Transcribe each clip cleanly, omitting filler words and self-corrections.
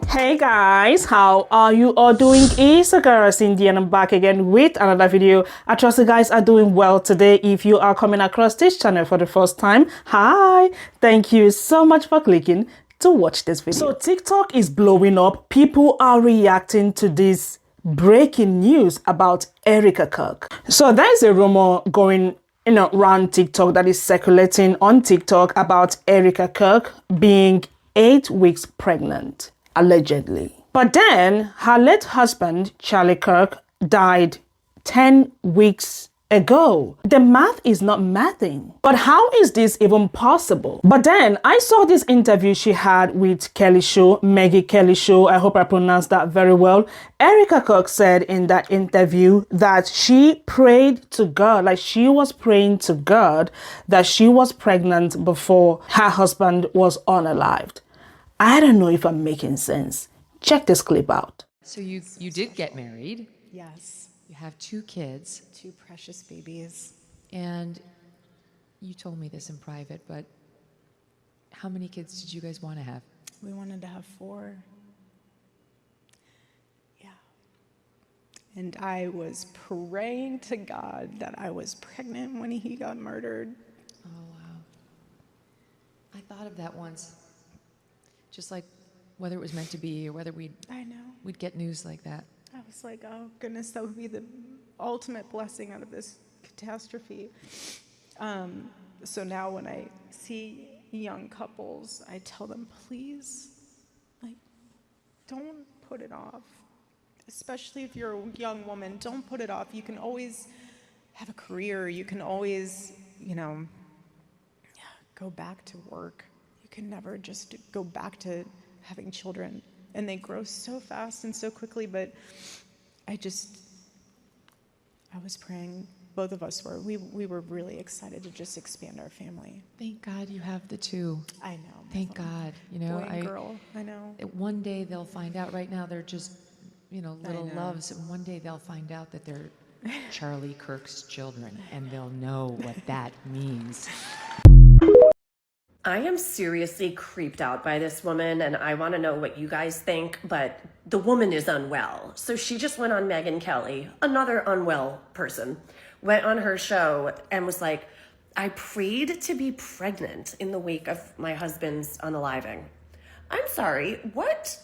Hey guys, how are you all doing? It's a girl Cindy and I'm back again with another video. I trust you guys are doing well today. If you are coming across this channel for the first time, hi, thank you so much for clicking to watch this video. So TikTok is blowing up. People are reacting to this breaking news about Erika Kirk. So there is a rumor going around TikTok that is circulating on TikTok about Erika Kirk being 8 weeks pregnant, allegedly. But then her late husband, Charlie Kirk, died 10 weeks ago. The math is not mathing. But how is this even possible? But then I saw this interview she had with Kelly show, Megyn Kelly show. I hope I pronounced that very well. Erika Kirk said in that interview that she prayed to God, like she was praying to God that she was pregnant before her husband was unalived. I don't know if I'm making sense. Check this clip out. So you did get married. Yes. You have 2 kids. 2 precious babies. And you told me this in private, but how many kids did you guys want to have? We wanted to have 4. Yeah. And I was praying to God that I was pregnant when he got murdered. Oh, wow. I thought of that once. Just like whether it was meant to be or whether we'd get news like that. I was like, oh goodness, that would be the ultimate blessing out of this catastrophe. So now when I see young couples, I tell them, please, don't put it off. Especially if you're a young woman, don't put it off. You can always have a career. You can always, go back to work. You can never just go back to having children. And they grow so fast and so quickly, but I was praying, both of us were, we were really excited to just expand our family. Thank God you have the 2. I know. Thank God. Boy and girl, I know. One day they'll find out. Right now they're just, little loves. And one day they'll find out that they're Charlie Kirk's children, and they'll know what that means. I am seriously creeped out by this woman, and I want to know what you guys think, but the woman is unwell. So she just went on Megyn Kelly, another unwell person, went on her show and was like, I prayed to be pregnant in the wake of my husband's unaliving. I'm sorry, what?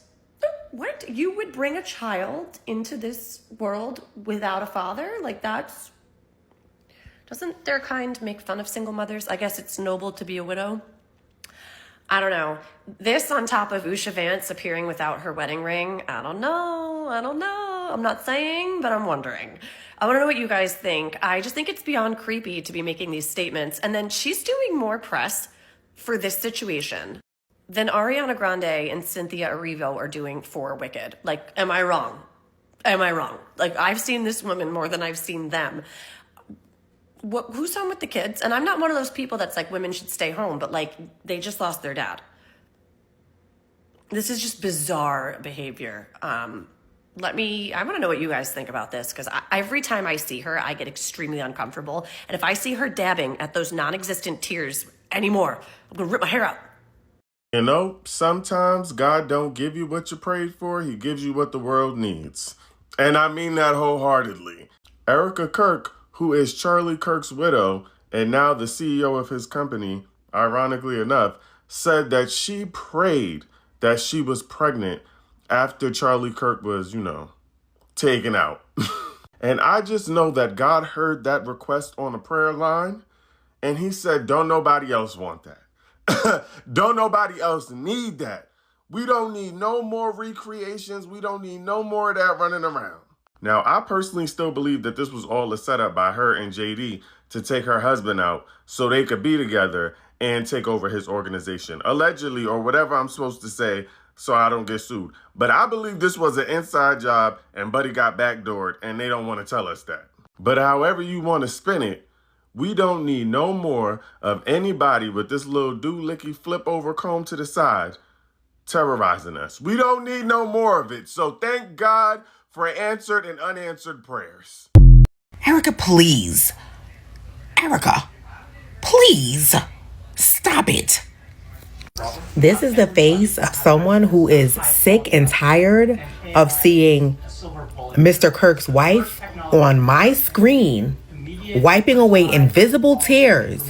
What? You would bring a child into this world without a father? Doesn't their kind make fun of single mothers? I guess it's noble to be a widow. I don't know. This on top of JD Vance appearing without her wedding ring. I don't know. I'm not saying, but I'm wondering. I want to know what you guys think. I just think it's beyond creepy to be making these statements. And then she's doing more press for this situation than Ariana Grande and Cynthia Erivo are doing for Wicked. Am I wrong? I've seen this woman more than I've seen them. Who's home with the kids? And I'm not one of those people that's like women should stay home, but they just lost their dad. This is just bizarre behavior. I want to know what you guys think about this, because every time I see her, I get extremely uncomfortable. And if I see her dabbing at those non-existent tears anymore, I'm gonna rip my hair out. Sometimes God don't give you what you prayed for. He gives you what the world needs. And I mean that wholeheartedly. Erika Kirk, who is Charlie Kirk's widow and now the CEO of his company, ironically enough, said that she prayed that she was pregnant after Charlie Kirk was, taken out. And I just know that God heard that request on a prayer line, and he said, don't nobody else want that. Don't nobody else need that. We don't need no more recreations. We don't need no more of that running around. Now, I personally still believe that this was all a setup by her and JD to take her husband out so they could be together and take over his organization, allegedly, or whatever I'm supposed to say so I don't get sued. But I believe this was an inside job and Buddy got backdoored and they don't want to tell us that. But however you want to spin it, we don't need no more of anybody with this little doohickey flip over comb to the side terrorizing us. We don't need no more of it. So thank God for answered and unanswered prayers. Erika, please. Erika, please. Stop. Stop it. This is the face of someone who is sick and tired of seeing Mr. Kirk's wife on my screen wiping away invisible tears,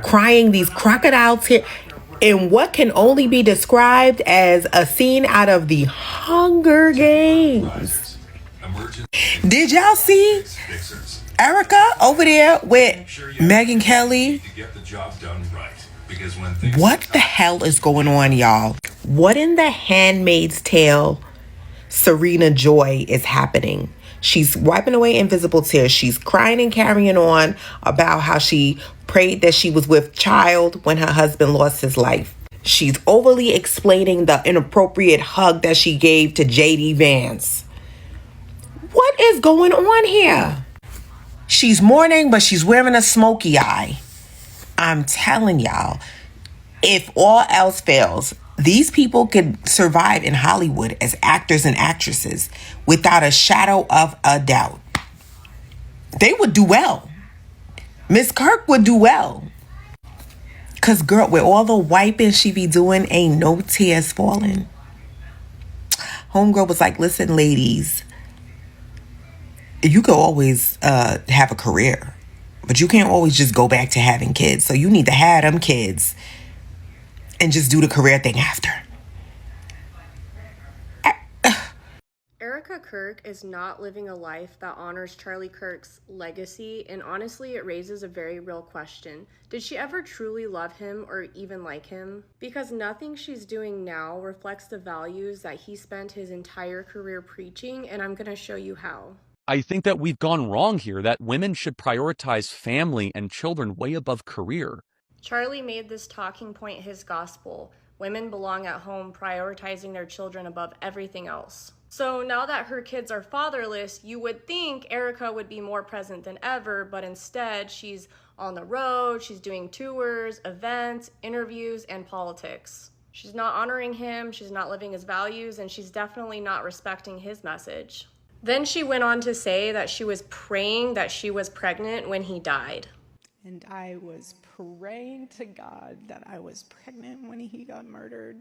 crying these crocodile tears in what can only be described as a scene out of the Hunger Games. Did y'all see Erika over there with Megyn Kelly? What the hell is going on, y'all? What in The Handmaid's Tale Serena Joy is happening? She's wiping away invisible tears. She's crying and carrying on about how she prayed that she was with child when her husband lost his life. She's overly explaining the inappropriate hug that she gave to JD Vance. What is going on here? She's mourning, but she's wearing a smoky eye. I'm telling y'all, if all else fails, these people could survive in Hollywood as actors and actresses without a shadow of a doubt. They would do well. Miss Kirk would do well. Because, girl, with all the wiping she be doing, ain't no tears falling. Homegirl was like, listen, ladies, you could always have a career, but you can't always just go back to having kids. So you need to have them kids and just do the career thing after. Erika Kirk is not living a life that honors Charlie Kirk's legacy, and honestly, it raises a very real question. Did she ever truly love him or even like him? Because nothing she's doing now reflects the values that he spent his entire career preaching, and I'm going to show you how. I think that we've gone wrong here, that women should prioritize family and children way above career. Charlie made this talking point his gospel. Women belong at home, prioritizing their children above everything else. So now that her kids are fatherless, you would think Erika would be more present than ever, but instead she's on the road, she's doing tours, events, interviews, and politics. She's not honoring him, she's not living his values, and she's definitely not respecting his message. Then she went on to say that she was praying that she was pregnant when he died. And I was praying to God that I was pregnant when he got murdered.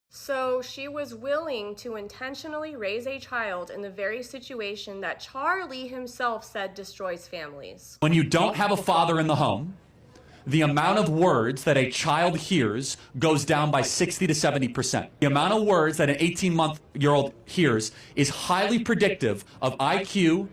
So she was willing to intentionally raise a child in the very situation that Charlie himself said destroys families. When you don't have a father in the home, the amount of words that a child hears goes down by 60 to 70%. The amount of words that an 18-month-old hears is highly predictive of IQ,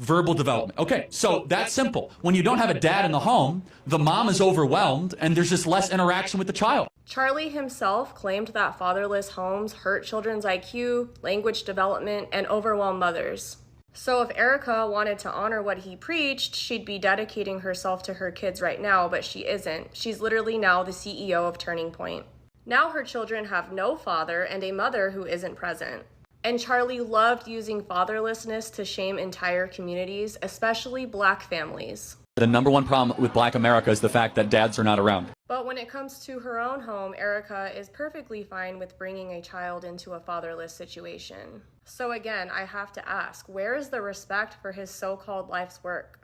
verbal development. Okay, so that's simple. When you don't have a dad in the home, the mom is overwhelmed and there's just less interaction with the child. Charlie himself claimed that fatherless homes hurt children's IQ, language development, and overwhelm mothers. So if Erika wanted to honor what he preached, she'd be dedicating herself to her kids right now, but she isn't. She's literally now the CEO of Turning Point. Now her children have no father and a mother who isn't present. And Charlie loved using fatherlessness to shame entire communities, especially Black families. The number one problem with Black America is the fact that dads are not around. But when it comes to her own home, Erika is perfectly fine with bringing a child into a fatherless situation. So again, I have to ask, where is the respect for his so-called life's work?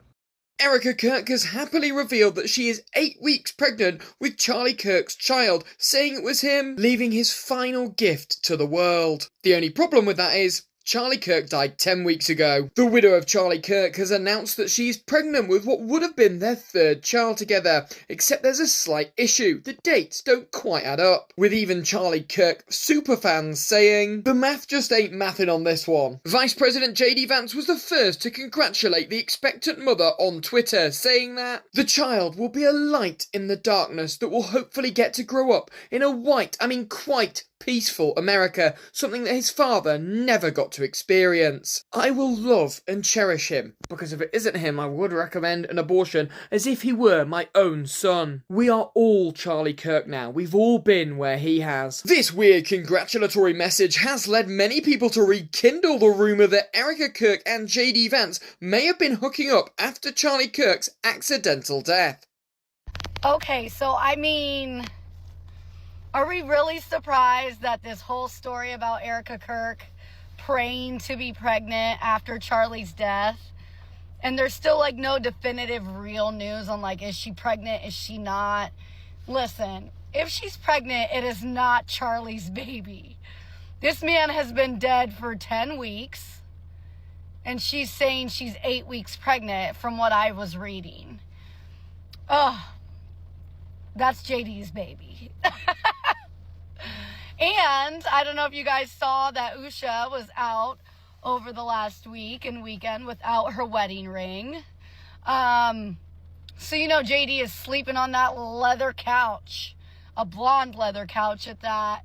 Erika Kirk has happily revealed that she is 8 weeks pregnant with Charlie Kirk's child, saying it was him leaving his final gift to the world. The only problem with that is, Charlie Kirk died 10 weeks ago. The widow of Charlie Kirk has announced that she's pregnant with what would have been their third child together, except there's a slight issue. The dates don't quite add up, with even Charlie Kirk superfans saying, the math just ain't mathing on this one. Vice President JD Vance was the first to congratulate the expectant mother on Twitter, saying that the child will be a light in the darkness that will hopefully get to grow up in a quite peaceful America, something that his father never got to experience. I will love and cherish him, because if it isn't him, I would recommend an abortion as if he were my own son. We are all Charlie Kirk now. We've all been where he has. This weird congratulatory message has led many people to rekindle the rumour that Erika Kirk and JD Vance may have been hooking up after Charlie Kirk's accidental death. Okay, so are we really surprised that this whole story about Erika Kirk praying to be pregnant after Charlie's death, and there's still no definitive real news on is she pregnant, is she not? Listen, if she's pregnant, it is not Charlie's baby. This man has been dead for 10 weeks, and she's saying she's 8 weeks pregnant from what I was reading. Oh, that's JD's baby. And I don't know if you guys saw that Usha was out over the last week and weekend without her wedding ring. So, you know, JD is sleeping on that leather couch, a blonde leather couch at that.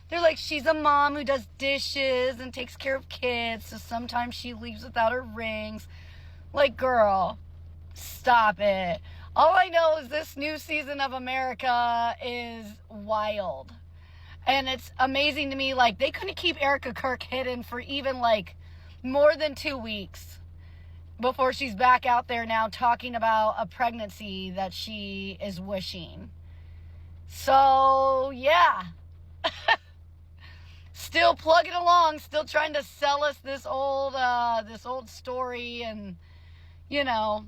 They're like, she's a mom who does dishes and takes care of kids, so sometimes she leaves without her rings. Like, girl, stop it. All I know is this new season of America is wild. And it's amazing to me, like, they couldn't keep Erika Kirk hidden for even, like, more than 2 weeks before she's back out there now talking about a pregnancy that she is wishing. So, yeah. Still plugging along, still trying to sell us this old story, and, you know,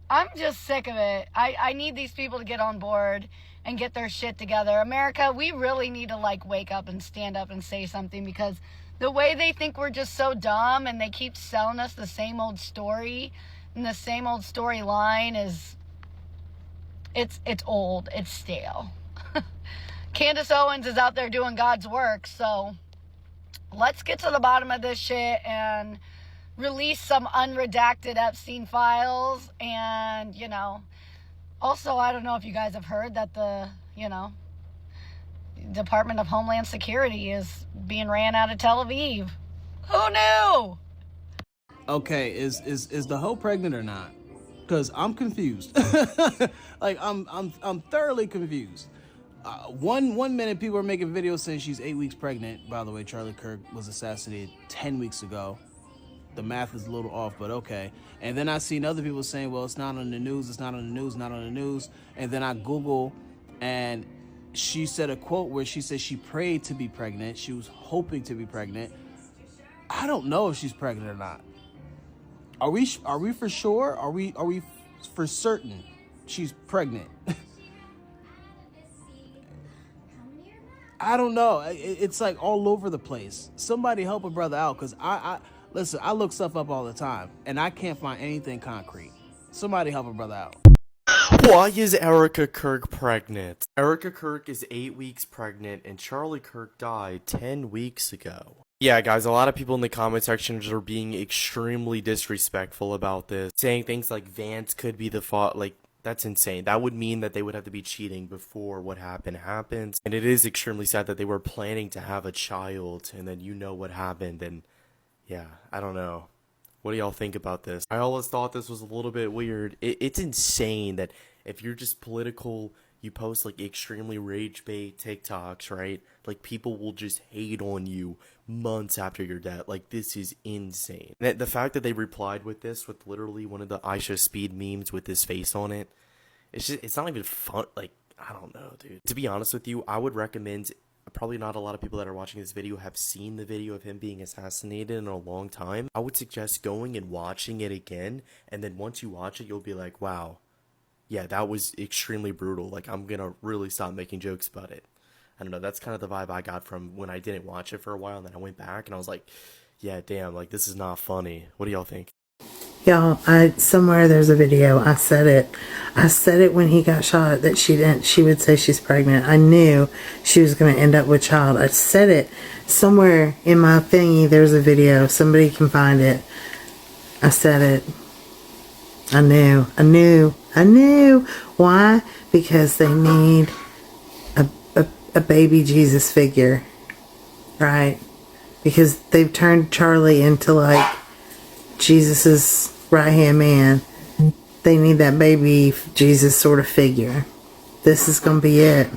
I'm just sick of it. I need these people to get on board and get their shit together. America, we really need to, like, wake up and stand up and say something, because the way they think we're just so dumb and they keep selling us the same old story and the same old storyline is, it's old, it's stale. Candace Owens is out there doing God's work, so let's get to the bottom of this shit and release some unredacted Epstein files. And, you know, also, I don't know if you guys have heard that the, you know, Department of Homeland Security is being ran out of Tel Aviv. Who knew? Okay, is the hoe pregnant or not? Because I'm confused. Like, I'm thoroughly confused. One minute people are making videos saying she's 8 weeks pregnant. By the way, Charlie Kirk was assassinated 10 weeks ago. The math is a little off, but okay. And then I seen other people saying, well, it's not on the news, it's not on the news, not on the news. And then I Google, and she said a quote where she said she prayed to be pregnant. She was hoping to be pregnant. I don't know if she's pregnant or not. Are we for sure? Are we for certain she's pregnant? I don't know. It's like all over the place. Somebody help a brother out, because listen, I look stuff up all the time, and I can't find anything concrete. Somebody help a brother out. Why is Erika Kirk pregnant? Erika Kirk is 8 weeks pregnant, and Charlie Kirk died 10 weeks ago. Yeah, guys, a lot of people in the comment sections are being extremely disrespectful about this, saying things like Vance could be the fault. Like, that's insane. That would mean that they would have to be cheating before what happened happens. And it is extremely sad that they were planning to have a child, and then you know what happened, and yeah, I don't know. What do y'all think about this? I always thought this was a little bit weird. It's insane that if you're just political, you post like extremely rage bait TikToks, right? Like, people will just hate on you months after your death. Like, this is insane. And the fact that they replied with this, with literally one of the Aisha Speed memes with his face on it, it's not even fun. Like, I don't know, dude. To be honest with you, I would recommend, probably not a lot of people that are watching this video have seen the video of him being assassinated in a long time. I would suggest going and watching it again, and then once you watch it, you'll be like, wow, yeah, that was extremely brutal. Like, I'm gonna really stop making jokes about it. I don't know, that's kind of the vibe I got from when I didn't watch it for a while, and then I went back and I was like, yeah, damn, like, this is not funny. What do y'all think? Y'all, somewhere there's a video. I said it when he got shot, that she would say she's pregnant. I knew she was going to end up with child. I said it somewhere in my thingy. There's a video. Somebody can find it. I said it. I knew. Why? Because they need a baby Jesus figure, right? Because they've turned Charlie into, like, Jesus's right-hand man. They need that baby Jesus sort of figure. This is gonna be it.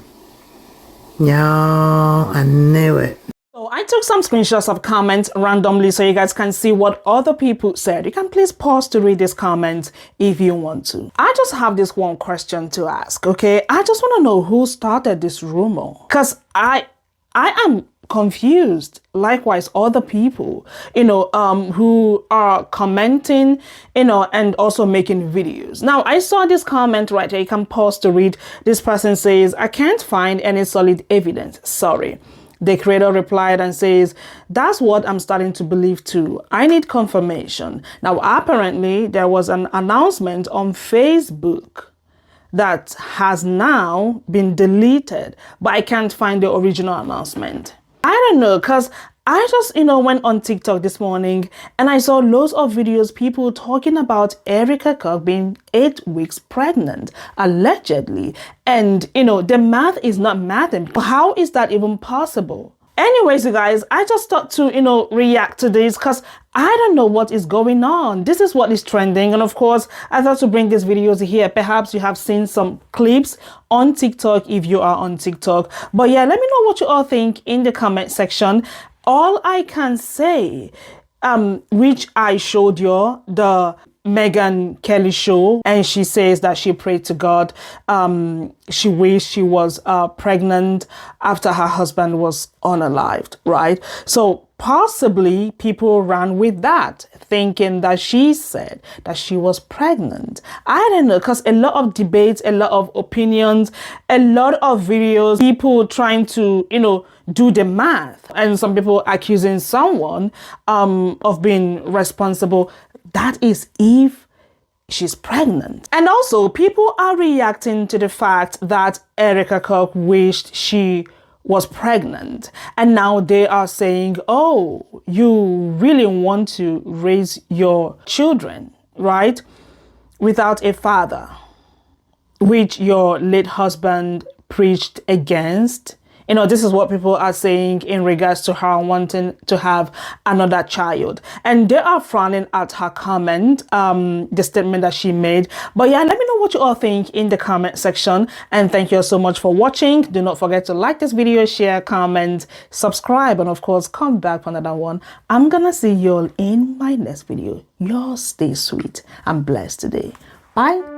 Y'all, I knew it. So I took some screenshots of comments randomly so you guys can see what other people said. You can please pause to read these comments if you want to. I just have this one question to ask, okay? I just want to know who started this rumor. Because I am confused. Likewise, other people, who are commenting, and also making videos. Now, I saw this comment right here. You can pause to read. This person says, I can't find any solid evidence. Sorry. The creator replied and says, that's what I'm starting to believe too. I need confirmation. Now, apparently, there was an announcement on Facebook that has now been deleted, but I can't find the original announcement. I don't know, because I just, went on TikTok this morning and I saw loads of videos, people talking about Erika Kirk being 8 weeks pregnant, allegedly. And, the math is not mathing. How is that even possible? Anyways, you guys, I just thought to, react to this because I don't know what is going on. This is what is trending. And of course, I thought to bring these videos here. Perhaps you have seen some clips on TikTok if you are on TikTok. But yeah, let me know what you all think in the comment section. All I can say, which I showed you, the Megyn Kelly show, and she says that she prayed to God. She wished she was pregnant after her husband was unalived, right? So possibly people ran with that, thinking that she said that she was pregnant. I don't know, because a lot of debates, a lot of opinions, a lot of videos, people trying to, do the math, and some people accusing someone of being responsible. That is if she's pregnant. And also, people are reacting to the fact that Erika Kirk wished she was pregnant. And now they are saying, oh, you really want to raise your children, right? Without a father, which your late husband preached against. This is what people are saying in regards to her wanting to have another child. And they are frowning at her comment, the statement that she made. But yeah, let me know what you all think in the comment section. And thank you so much for watching. Do not forget to like this video, share, comment, subscribe, and of course, come back for another one. I'm gonna see you all in my next video. Y'all stay sweet and blessed today. Bye.